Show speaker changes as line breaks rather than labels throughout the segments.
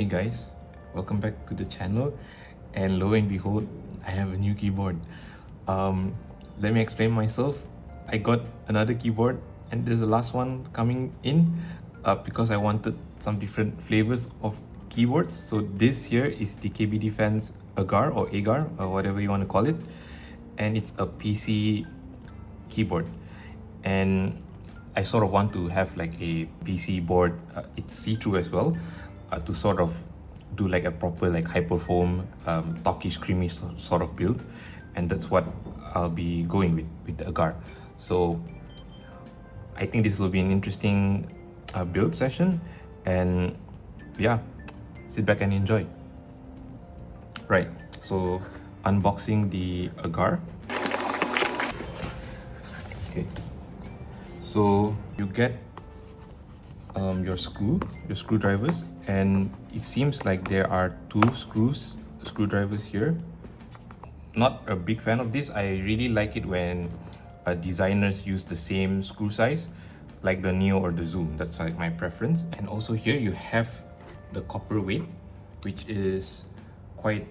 Hey guys, welcome back to the channel, and lo and behold, I have a new keyboard. Let me explain myself. I got another keyboard and there's the last one coming in because I wanted some different flavors of keyboards. So this here is the KBDfans Agar or whatever you want to call it, and it's a PC keyboard. And I sort of want to have like a PC board, it's see-through as well, to sort of do like a proper like hyperfoam, talkish creamy sort of build, and that's what I'll be going with the Agar. So I think this will be an interesting build session, and yeah, sit back and enjoy. Right, so unboxing the Agar. Okay, so you get your screwdrivers, and it seems like there are two screwdrivers here. Not a big fan of this. I really like it when designers use the same screw size, like the Neo or the Zoom. That's like my preference. And also here you have the copper weight, which is quite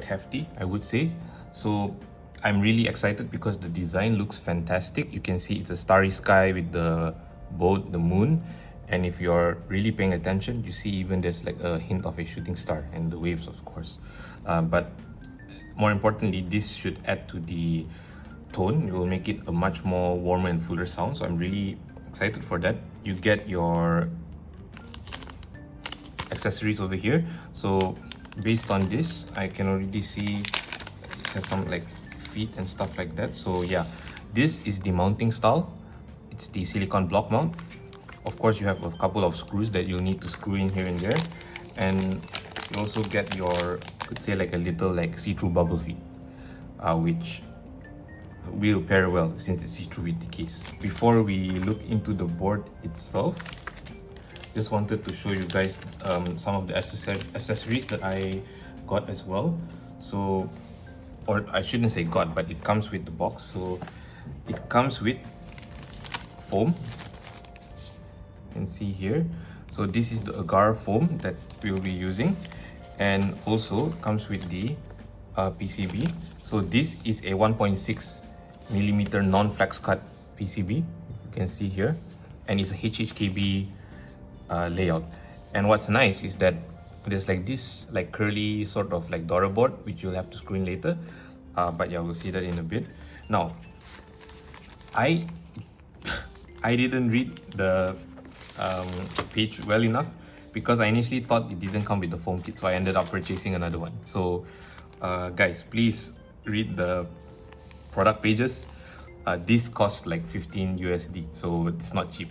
hefty, I would say. So I'm really excited because the design looks fantastic. You can see it's a starry sky with the boat, the moon, and if you're really paying attention, you see even there's like a hint of a shooting star and the waves, of course. But more importantly, this should add to the tone. It will make it a much more warmer and fuller sound, so I'm really excited for that. You get your accessories over here. So based on this, I can already see it has some like feet and stuff like that. So yeah, this is the mounting style. It's the silicone block mount. Of course, you have a couple of screws that you need to screw in here and there, and you also get your, could say like a little like see-through bubble feet, which will pair well since it's see-through with the case. Before we look into the board itself, just wanted to show you guys some of the accessories that I got as well. So, or I shouldn't say got, but it comes with the box. So it comes with foam. You can see here. So this is the Agar foam that we'll be using, and also comes with the PCB. So this is a 1.6mm non-flex cut PCB, you can see here, and it's a HHKB layout. And what's nice is that there's like this like curly sort of like Dora board, which you'll have to screw in later, but yeah, we'll see that in a bit. Now I didn't read the page well enough, because I initially thought it didn't come with the foam kit, so I ended up purchasing another one. So guys, please read the product pages. This costs like 15 USD, so it's not cheap.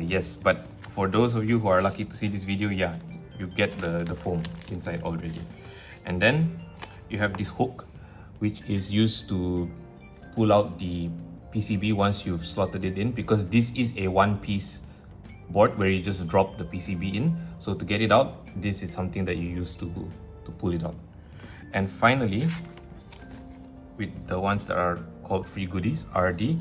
Yes, but for those of you who are lucky to see this video, yeah, you get the foam inside already. And then you have this hook, which is used to pull out the PCB once you've slotted it in, because this is a one-piece board where you just drop the PCB in. So to get it out, this is something that you use to pull it out. And finally, with the ones that are called free goodies, are the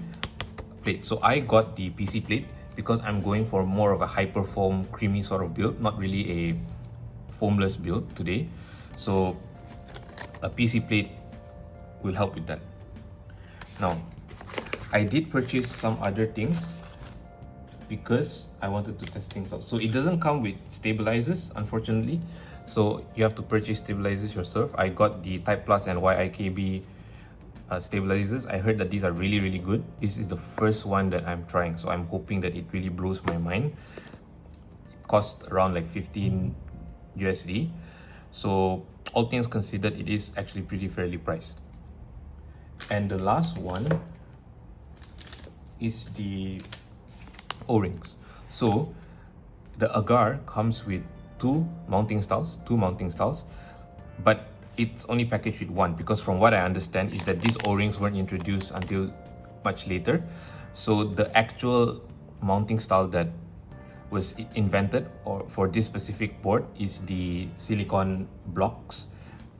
plate. So I got the PC plate because I'm going for more of a hyperfoam creamy sort of build, not really a foamless build today. So a PC plate will help with that. Now, I did purchase some other things because I wanted to test things out. So it doesn't come with stabilizers, unfortunately. So you have to purchase stabilizers yourself. I got the Type Plus and YIKB stabilizers. I heard that these are really good. This is the first one that I'm trying, so I'm hoping that it really blows my mind. It cost around like 15 USD. So all things considered, it is actually pretty fairly priced. And the last one is the O-rings. So the Agar comes with two mounting styles, but it's only packaged with one, because from what I understand is that these O-rings weren't introduced until much later. So the actual mounting style that was invented or for this specific board is the silicone blocks,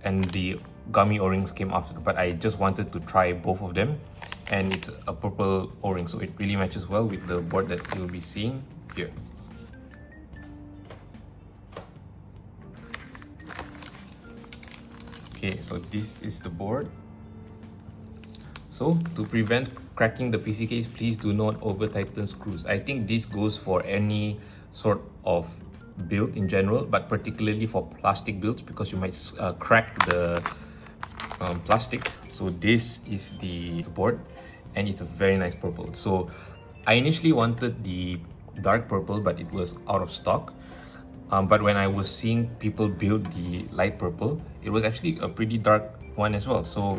and the gummy O-rings came after. But I just wanted to try both of them, and it's a purple O-ring, so it really matches well with the board that you'll be seeing here. Okay, so this is the board. So to prevent cracking the PC case, please do not over tighten screws. I think this goes for any sort of build in general, but particularly for plastic builds, because you might crack the plastic. So this is the board, and it's a very nice purple. So I initially wanted the dark purple, but it was out of stock. But when I was seeing people build the light purple, it was actually a pretty dark one as well. So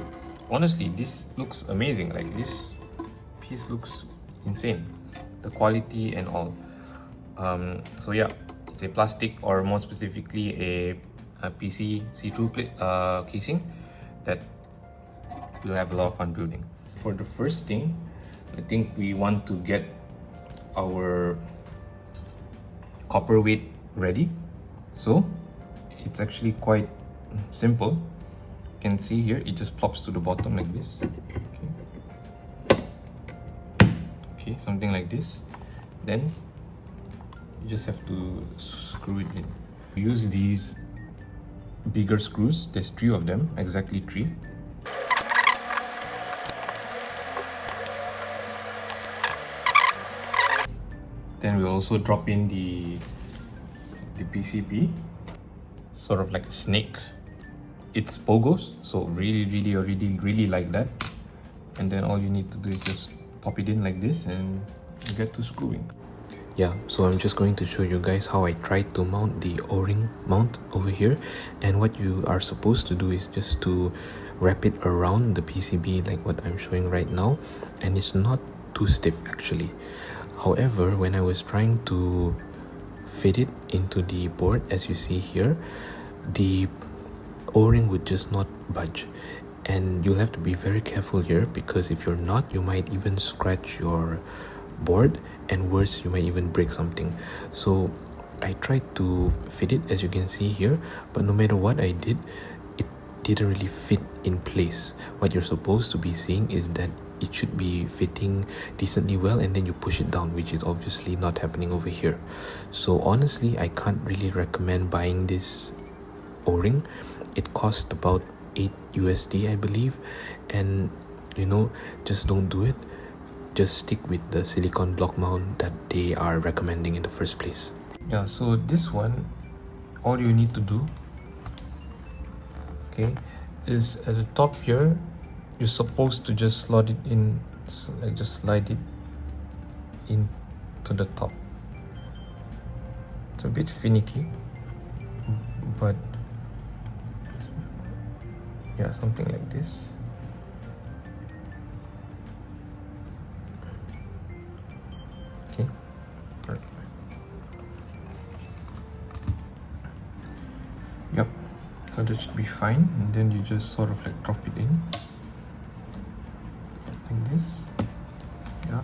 honestly, this looks amazing. Like, this piece looks insane, the quality and all. So yeah, it's a plastic, or more specifically a PC see-through casing that we'll have a lot of fun building. For the first thing, I think we want to get our copper weight ready. So it's actually quite simple. You can see here, it just plops to the bottom like this. Okay, something like this. Then you just have to screw it in. Use these bigger screws. There's 3 of them, exactly 3. Then we'll also drop in the PCB, sort of like a snake. It's pogos, so really like that. And then all you need to do is just pop it in like this, and you get to screwing.
Yeah, so I'm just going to show you guys how I tried to mount the O-ring mount over here. And what you are supposed to do is just to wrap it around the PCB like what I'm showing right now, and it's not too stiff actually. However, when I was trying to fit it into the board, as you see here, the O-ring would just not budge. And you'll have to be very careful here, because if you're not, you might even scratch your board, and worse, you might even break something. So I tried to fit it, as you can see here, but no matter what I did, it didn't really fit in place. What you're supposed to be seeing is that it should be fitting decently well, and then you push it down, which is obviously not happening over here. So honestly, I can't really recommend buying this O-ring. It cost about $8 USD, I believe, and you know, just don't do it. Just stick with the silicone block mount that they are recommending in the first place.
Yeah, so this one, all you need to do, okay, is at the top here, you're supposed to just slot it in, like just slide it in to the top. It's a bit finicky, but yeah, something like this. Okay, right. Yep, so that should be fine. And then you just sort of like drop it in like this. Yeah.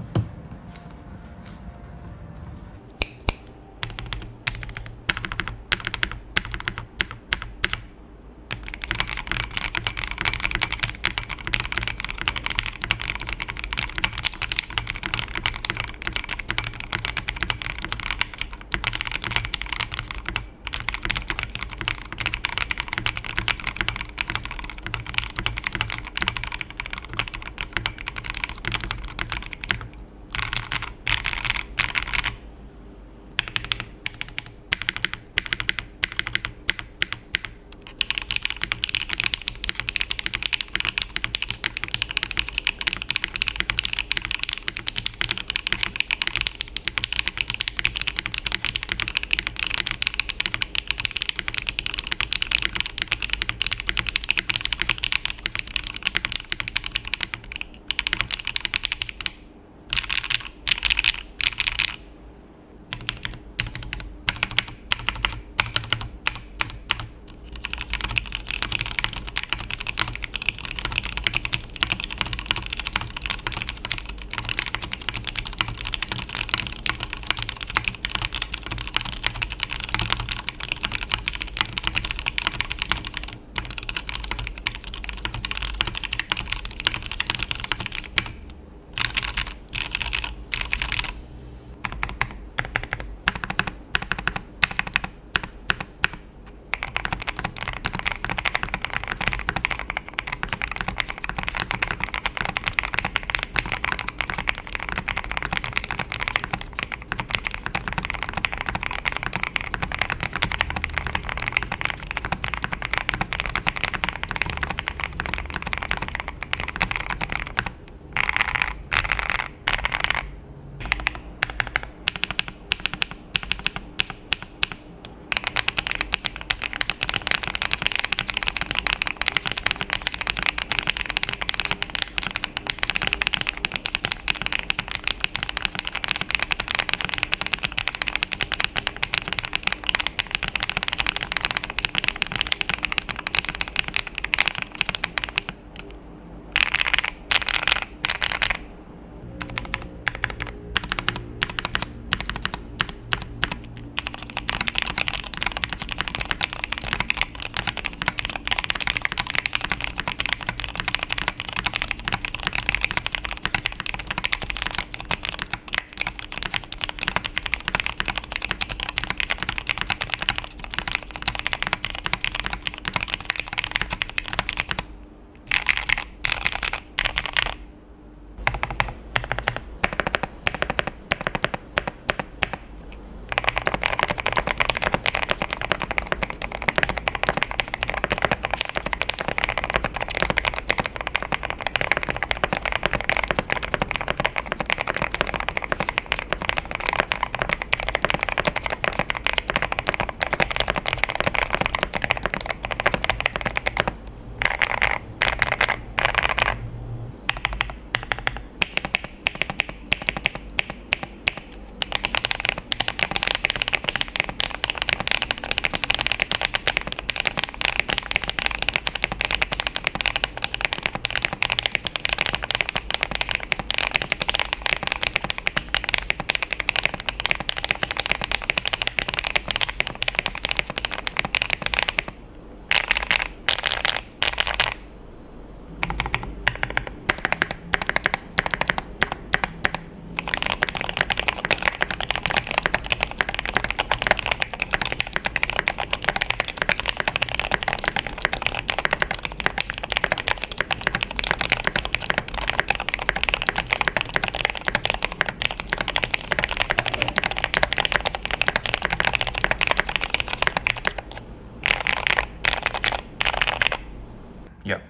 Yeah,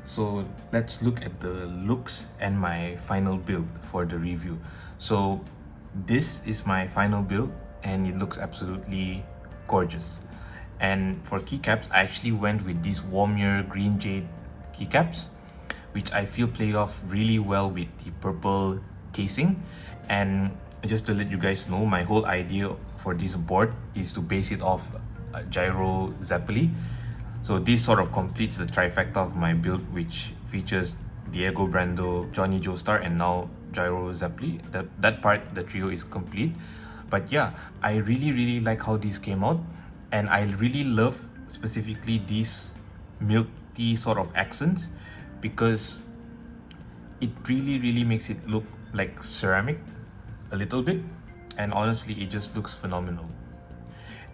so let's look at the looks and my final build for the review. So this is my final build and it looks absolutely gorgeous. And for keycaps, I actually went with these Warmier Green Jade keycaps, which I feel play off really well with the purple casing. And just to let you guys know, my whole idea for this board is to base it off Gyro Zeppeli. So this sort of completes the trifecta of my build, which features Diego Brando, Johnny Joestar, and now Gyro Zeppeli. That part, the trio, is complete. But yeah, I really like how these came out, and I really love specifically these milk tea sort of accents, because it really makes it look like ceramic a little bit, and honestly it just looks phenomenal.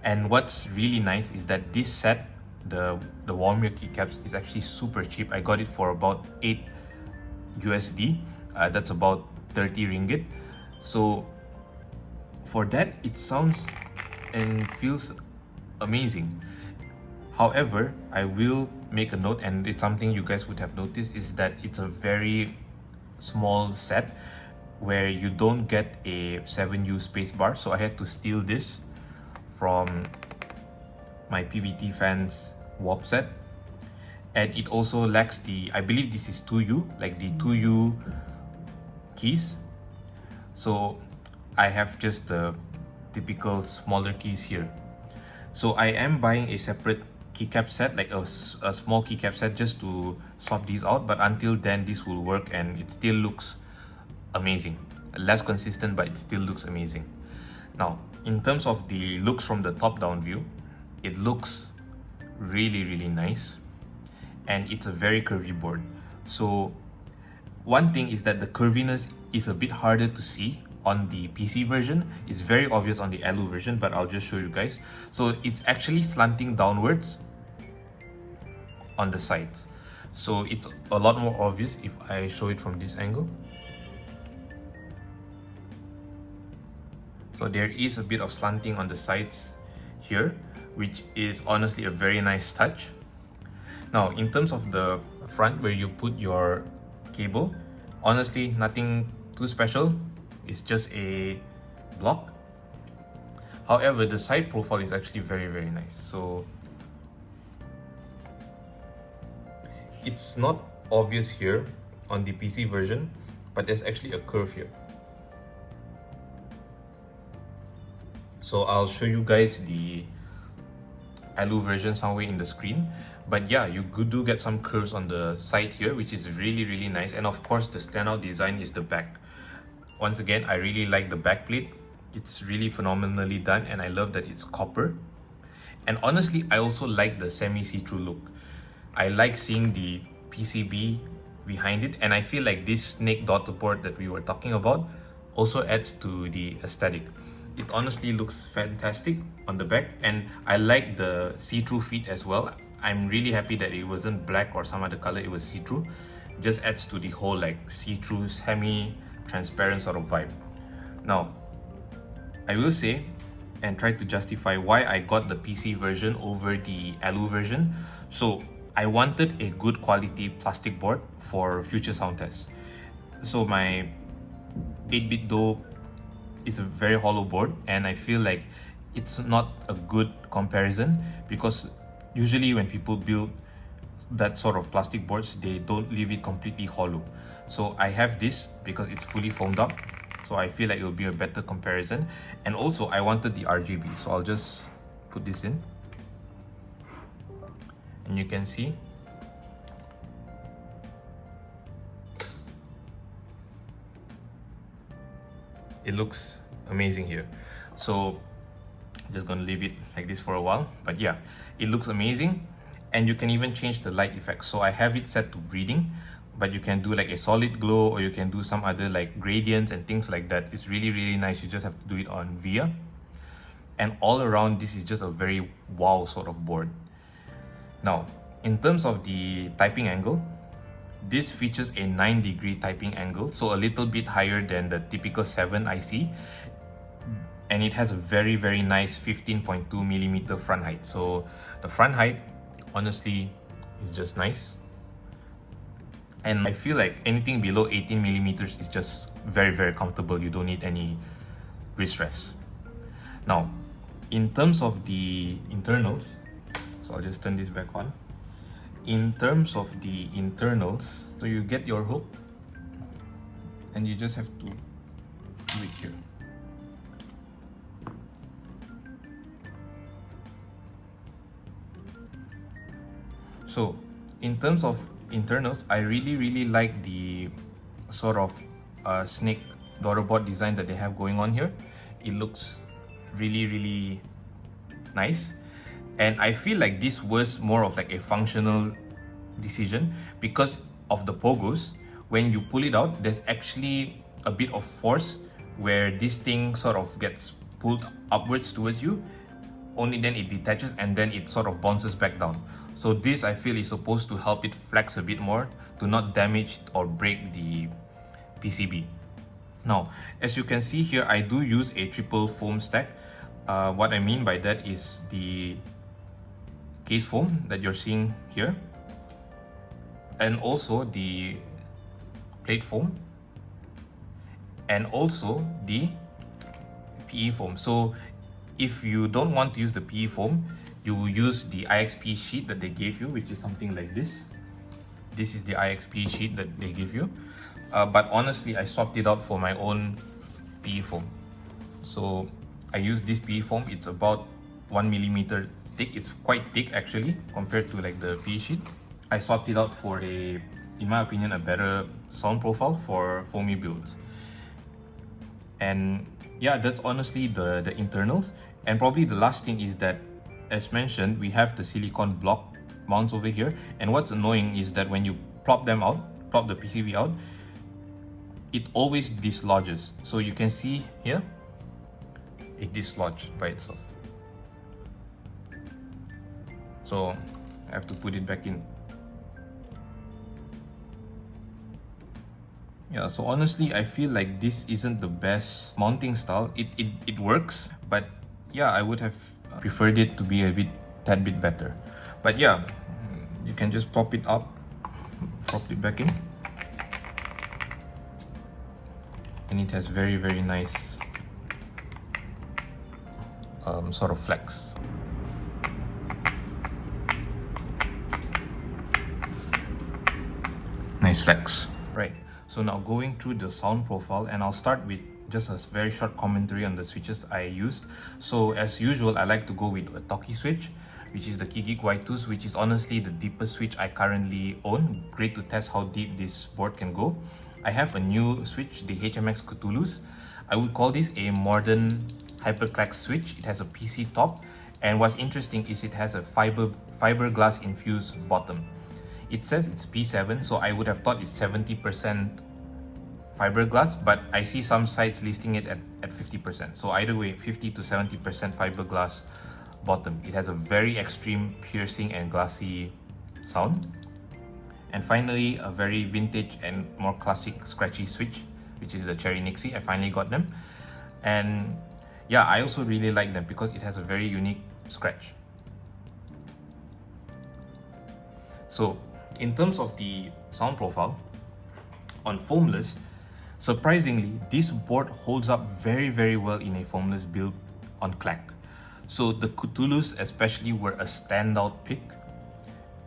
And what's really nice is that this set, the Warmier keycaps, is actually super cheap. I got it for about 8 USD. That's about 30 ringgit. So for that, it sounds and feels amazing. However, I will make a note, and it's something you guys would have noticed, is that it's a very small set where you don't get a 7U spacebar. So I had to steal this from my KBDfans warp set, and it also lacks the, I believe this is 2U, like the 2U keys. So I have just the typical smaller keys here. So I am buying a separate keycap set, like a small keycap set, just to swap these out. But until then, this will work, and it still looks amazing. Less consistent, but it still looks amazing. Now, in terms of the looks from the top-down view, it looks really nice, and it's a very curvy board. So one thing is that the curviness is a bit harder to see on the PC version. It's very obvious on the Alu version, but I'll just show you guys. So it's actually slanting downwards on the sides, so it's a lot more obvious if I show it from this angle. So there is a bit of slanting on the sides here, which is honestly a very nice touch. Now, in terms of the front where you put your cable, honestly nothing too special. It's just a block. However, the side profile is actually very nice. So it's not obvious here on the PC version, but there's actually a curve here. So I'll show you guys the Alu version somewhere in the screen. But yeah, you do get some curves on the side here, which is really nice. And of course, the standout design is the back. Once again, I really like the back plate. It's really phenomenally done, and I love that it's copper. And honestly, I also like the semi-see-through look. I like seeing the PCB behind it, and I feel like this snake daughter board that we were talking about also adds to the aesthetic. It honestly looks fantastic on the back, and I like the see-through feet as well. I'm really happy that it wasn't black or some other color, it was see-through. Just adds to the whole like see-through, semi-transparent sort of vibe. Now, I will say and try to justify why I got the PC version over the Alu version. So I wanted a good quality plastic board for future sound tests. So my 8-bit DO is a very hollow board, and I feel like it's not a good comparison, because usually when people build that sort of plastic boards, they don't leave it completely hollow. So I have this because it's fully foamed up, so I feel like it will be a better comparison. And also I wanted the RGB, so I'll just put this in, and you can see it looks amazing here. So just gonna leave it like this for a while, but yeah, it looks amazing. And you can even change the light effect. So I have it set to breathing, but you can do like a solid glow, or you can do some other like gradients and things like that. It's really nice. You just have to do it on VIA, and all around this is just a very wow sort of board. Now, in terms of the typing angle, this features a 9-degree typing angle, so a little bit higher than the typical 7 IC, and it has a very nice 15.2mm front height. So the front height honestly is just nice. And I feel like anything below 18 millimeters is just very, very comfortable. You don't need any wrist rest. Now, in terms of the internals, so I'll just turn this back on. In terms of the internals, so you get your hook and you just have to do it here. So in terms of internals, I really like the sort of snake daughterboard design that they have going on here. It looks really nice, and I feel like this was more of like a functional decision because of the pogos. When you pull it out, there's actually a bit of force where this thing sort of gets pulled upwards towards you. Only then it detaches and then it sort of bounces back down. So this, I feel, is supposed to help it flex a bit more to not damage or break the PCB. Now, as you can see here, I do use a triple foam stack. What I mean by that is the case foam that you're seeing here, and also the plate foam, and also the PE foam. So if you don't want to use the PE foam, you use the IXP sheet that they gave you, which is something like this. This is the IXP sheet that they give you. But honestly, I swapped it out for my own PE foam. So I use this PE foam. It's about 1 millimeter thick. It's quite thick actually compared to like the PE sheet. I swapped it out for a, in my opinion, a better sound profile for foamy builds. And yeah, that's honestly the internals. And probably the last thing is that, as mentioned, we have the silicone block mounts over here. And what's annoying is that when you plop them out, plop the PCB out, it always dislodges. So you can see here, it dislodged by itself. So I have to put it back in. Yeah, so honestly, I feel like this isn't the best mounting style. It works, but yeah, I would have preferred it to be a tad bit better. But yeah, you can just pop it up, pop it back in, and it has very nice sort of flex. Nice flex. Right, so now going through the sound profile, and I'll start with just a very short commentary on the switches I used. So as usual, I like to go with a THOCKS switch, which is the Keygeek Y2, which is honestly the deepest switch I currently own. Great to test how deep this board can go. I have a new switch, the HMX Cthulhu. I would call this a modern hyperclack switch. It has a PC top, and what's interesting is it has a fiberglass infused bottom. It says it's P7, so I would have thought it's 70% fiberglass, but I see some sites listing it at 50%. So either way, 50 to 70% fiberglass bottom. It has a very extreme piercing and glassy sound. And finally, a very vintage and more classic scratchy switch, which is the Cherry Nixie. I finally got them. And yeah, I also really like them because it has a very unique scratch. So in terms of the sound profile, on Foamless, surprisingly, this board holds up very well in a Foamless build on clack. So the Cthulhus especially were a standout pick.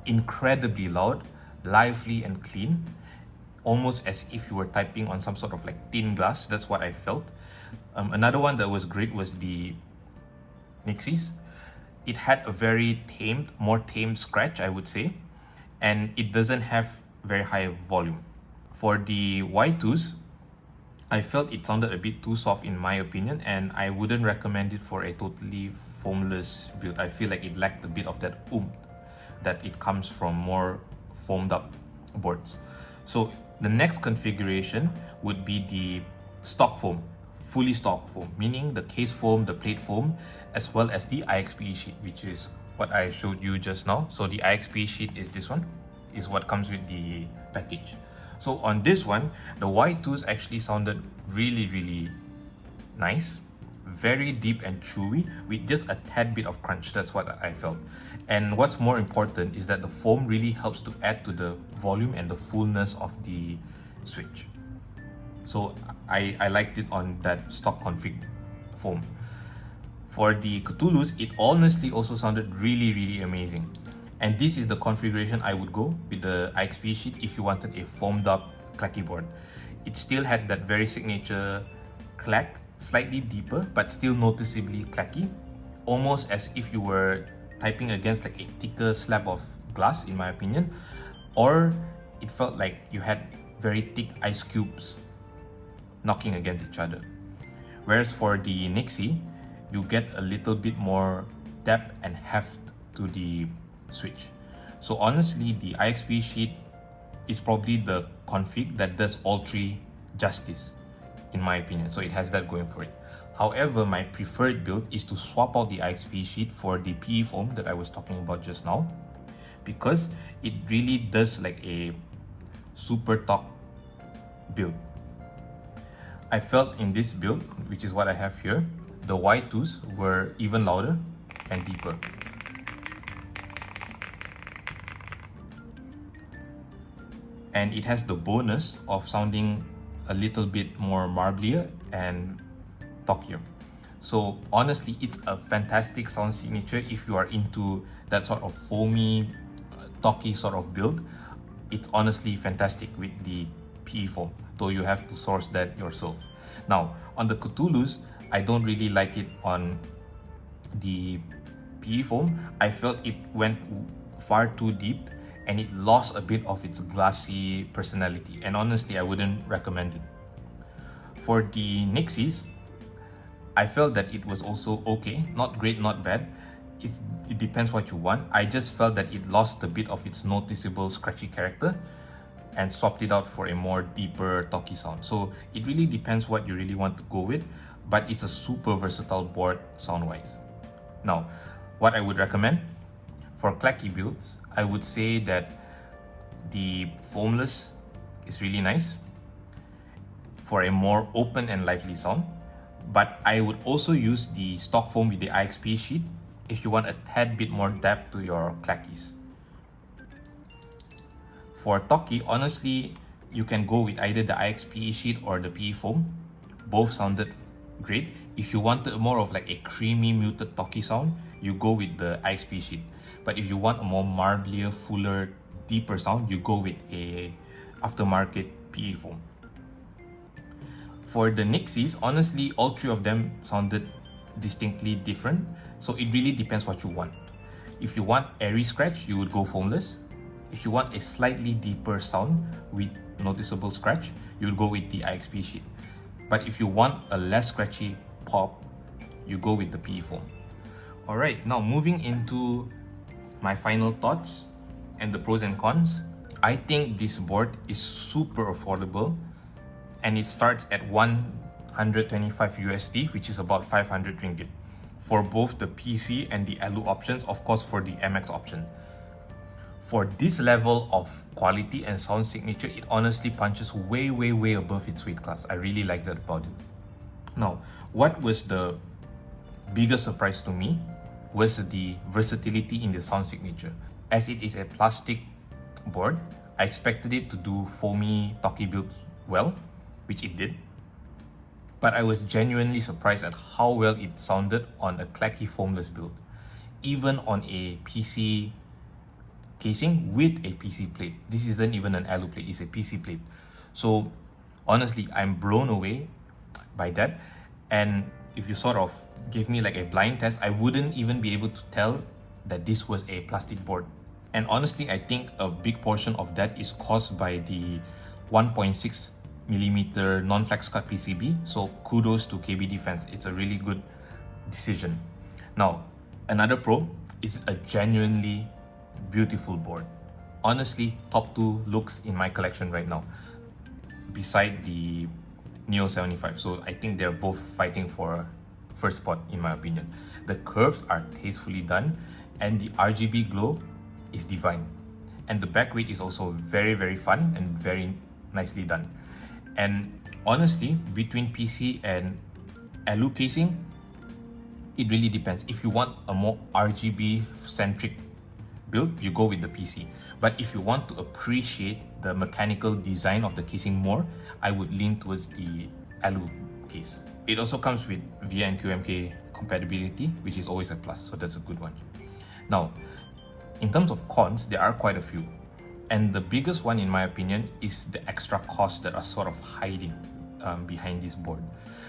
Incredibly loud, lively and clean, almost as if you were typing on some sort of like thin glass. That's what I felt. Another one that was great was the Nixies. It had a very more tamed scratch, I would say, and it doesn't have very high volume. For the Y2s, I felt it sounded a bit too soft in my opinion, and I wouldn't recommend it for a totally foamless build. I feel like it lacked a bit of that oomph that it comes from more foamed up boards. So the next configuration would be the stock foam, fully stock foam, meaning the case foam, the plate foam, as well as the IXP sheet, which is what I showed you just now. So the IXP sheet is this one, is what comes with the package. So on this one, the Y2s actually sounded really nice, very deep and chewy with just a tad bit of crunch. That's what I felt. And what's more important is that the foam really helps to add to the volume and the fullness of the Switch. So I liked it on that stock config foam. For the Cthulhus, it honestly also sounded really amazing. And this is the configuration I would go with the IXP sheet if you wanted a foamed up clacky board. It still had that very signature clack, slightly deeper but still noticeably clacky, almost as if you were typing against like a thicker slab of glass, in my opinion, or it felt like you had very thick ice cubes knocking against each other. Whereas for the Nixie, you get a little bit more depth and heft to the Switch. So honestly, the IXP sheet is probably the config that does all three justice, in my opinion. So it has that going for it. However, my preferred build is to swap out the IXP sheet for the PE foam that I was talking about just now, because it really does like a super top build. I felt in this build, which is what I have here, the Y2s were even louder and deeper. And it has the bonus of sounding a little bit more marblier and talkier. So honestly, it's a fantastic sound signature if you are into that sort of foamy, talky sort of build. It's honestly fantastic with the PE foam, though you have to source that yourself. Now, on the Cthulhus, I don't really like it on the PE foam. I felt it went far too deep and it lost a bit of its glassy personality, and honestly I wouldn't recommend it. For the Nixies, I felt that it was also okay, not great, not bad. It depends what you want. I just felt that it lost a bit of its noticeable scratchy character and swapped it out for a more deeper talky sound. So it really depends what you really want to go with, but it's a super versatile board sound wise. Now, what I would recommend for clacky builds, I would say that the Foamless is really nice for a more open and lively sound, but I would also use the stock foam with the IXP sheet if you want a tad bit more depth to your clackies. For talky, honestly, you can go with either the IXP sheet or the PE foam. Both sounded great. If you wanted more of like a creamy muted talky sound, you go with the IXP sheet. But if you want a more marblier, fuller, deeper sound, you go with a aftermarket PE foam. For the Nixies, honestly, all three of them sounded distinctly different. So it really depends what you want. If you want airy scratch, you would go Foamless. If you want a slightly deeper sound with noticeable scratch, you would go with the IXP sheet. But if you want a less scratchy pop, you go with the PE foam. Alright, now moving into my final thoughts and the pros and cons. I think this board is super affordable and it starts at 125 USD, which is about 500 ringgit for both the PC and the Alu options, of course for the MX option. For this level of quality and sound signature, it honestly punches way above its weight class. I really like that about it. Now, what was the biggest surprise to me was the versatility in the sound signature. As it is a plastic board, I expected it to do foamy, talky builds well, which it did. But I was genuinely surprised at how well it sounded on a clacky foamless build, even on a PC casing with a PC plate. This isn't even an Alu plate, it's a PC plate. So honestly, I'm blown away by that. And if you sort of gave me like a blind test, I wouldn't even be able to tell that this was a plastic board. And honestly, I think a big portion of that is caused by the 1.6mm non-flex cut PCB. So kudos to KBDfans, it's a really good decision. Now, another pro is a genuinely beautiful board. Honestly, top 2 looks in my collection right now, beside the Neo 75. So I think they're both fighting for first spot in my opinion. The curves are tastefully done and the RGB glow is divine. And the back weight is also very fun and very nicely done. And honestly, between PC and Alu casing, It really depends. If you want a more RGB centric build, you go with the PC. But if you want to appreciate the mechanical design of the casing more, I would lean towards the alu case. It also comes with VIA and QMK compatibility, which is always a plus, so that's a good one. Now, in terms of cons, there are quite a few. And the biggest one, in my opinion, is the extra costs that are sort of hiding behind this board.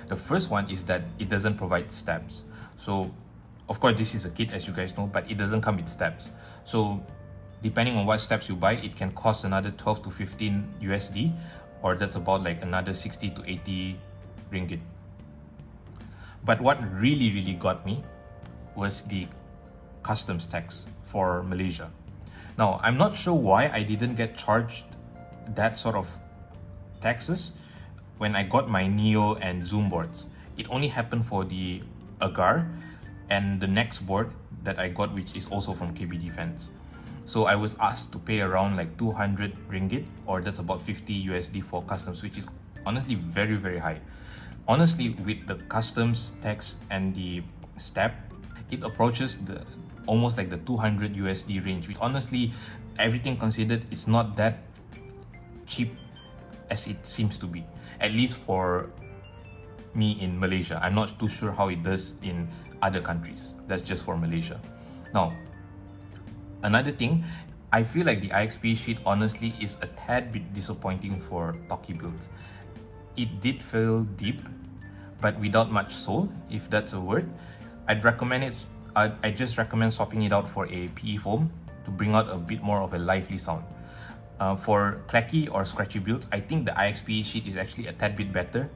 The first one is that it doesn't provide stabs. So, of course, this is a kit, as you guys know, but it doesn't come with stabs. So, depending on what stabs you buy, it can cost another 12 to 15 USD, or that's about like another 60 to 80 ringgit. But what really got me was the customs tax for Malaysia. Now, I'm not sure why I didn't get charged that sort of taxes when I got my Neo and Zoom boards. It only happened for the Agar and the next board that I got, which is also from KBDfans. So I was asked to pay around like 200 ringgit, or that's about 50 USD for customs, which is honestly very high. Honestly, with the customs tax and the stab, it approaches the almost like the 200 USD range, which honestly, everything considered, it's not that cheap as it seems to be, at least for me in Malaysia. I'm not too sure how it does in other countries. That's just for Malaysia. Now, another thing, I feel like the IXP sheet honestly is a tad bit disappointing for Talkie builds. It did feel deep, but without much soul, if that's a word. I'd recommend it. I just recommend swapping it out for a PE foam to bring out a bit more of a lively sound. For clacky or scratchy builds, I think the IXP sheet is actually a tad bit better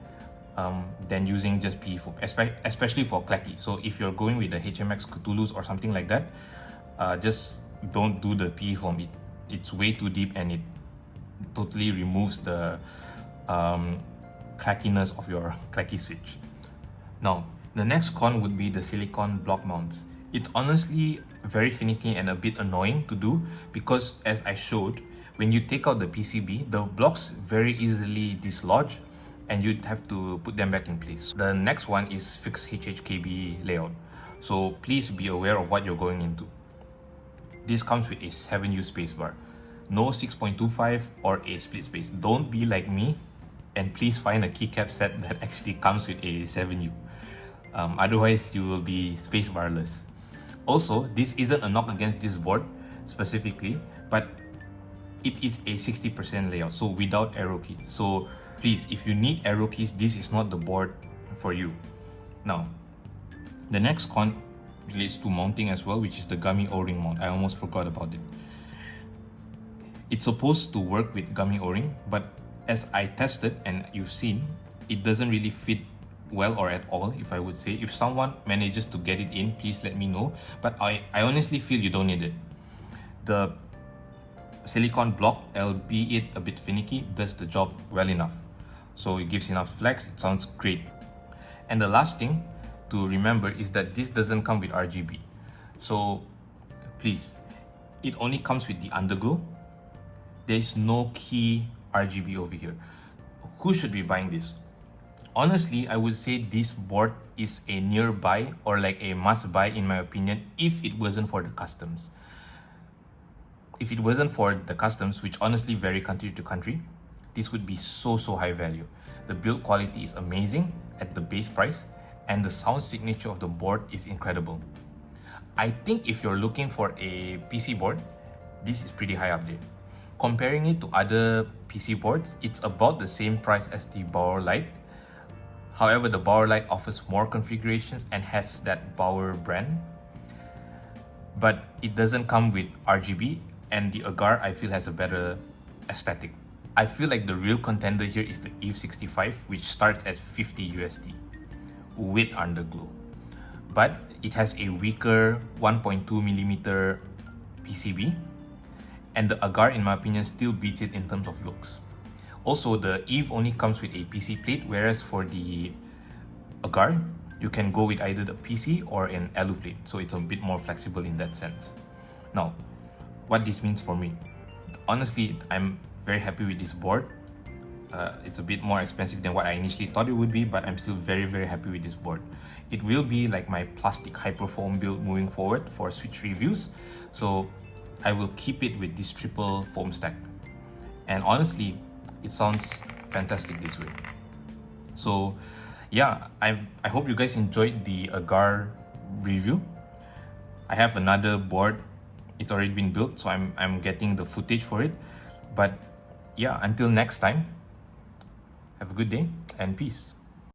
than using just PE foam, especially for clacky. So if you're going with the HMX Cthulhus or something like that, just don't do the PE foam. It's way too deep and it totally removes the clackiness of your clacky switch. Now, the next con would be the silicone block mounts. It's honestly very finicky and a bit annoying to do because, as I showed, when you take out the PCB, the blocks very easily dislodge and you'd have to put them back in place. The next one is fixed HHKB layout. So please be aware of what you're going into. This comes with a 7U spacebar, no 6.25 or a split space. Don't be like me and please find a keycap set that actually comes with a 7U. Otherwise, you will be spacebarless. Also, this isn't a knock against this board specifically, but it is a 60% layout, so without arrow keys. So please, if you need arrow keys, this is not the board for you. Now, the next con relates to mounting as well, which is the gummy O-ring mount. I almost forgot about it. It's supposed to work with gummy O-ring, but as I tested and you've seen, it doesn't really fit well or at all, if I would say. If someone manages to get it in, please let me know, but I honestly feel you don't need it. The silicone block, albeit a bit finicky, does the job well enough. So it gives enough flex, it sounds great. And the last thing to remember is that this doesn't come with RGB. So please, it only comes with the underglow. There is no key RGB over here. Who should be buying this? Honestly, I would say this board is a nearby or like a must buy in my opinion if it wasn't for the customs. If it wasn't for the customs, which honestly vary country to country, this would be so high value. The build quality is amazing at the base price and the sound signature of the board is incredible. I think if you're looking for a PC board, this is pretty high up there. Comparing it to other PC boards, it's about the same price as the Bauer Lite. However, the Bauer Lite offers more configurations and has that Bauer brand, but it doesn't come with RGB, and the Agar I feel has a better aesthetic. I feel like the real contender here is the EVE 65, which starts at 50 USD with underglow, but it has a weaker 1.2mm PCB, and the Agar in my opinion still beats it in terms of looks. Also, the EVE only comes with a PC plate, whereas for the Agar, you can go with either the PC or an alu plate, so it's a bit more flexible in that sense. Now, what this means for me, honestly, I'm very happy with this board. It's a bit more expensive than what I initially thought it would be, but I'm still very, very happy with this board. It will be like my plastic hyperfoam build moving forward for Switch reviews. So I will keep it with this triple foam stack. And honestly, it sounds fantastic this way. So yeah, I hope you guys enjoyed the Agar review. I have another board. It's already been built, so I'm getting the footage for it. But yeah, until next time, have a good day and peace.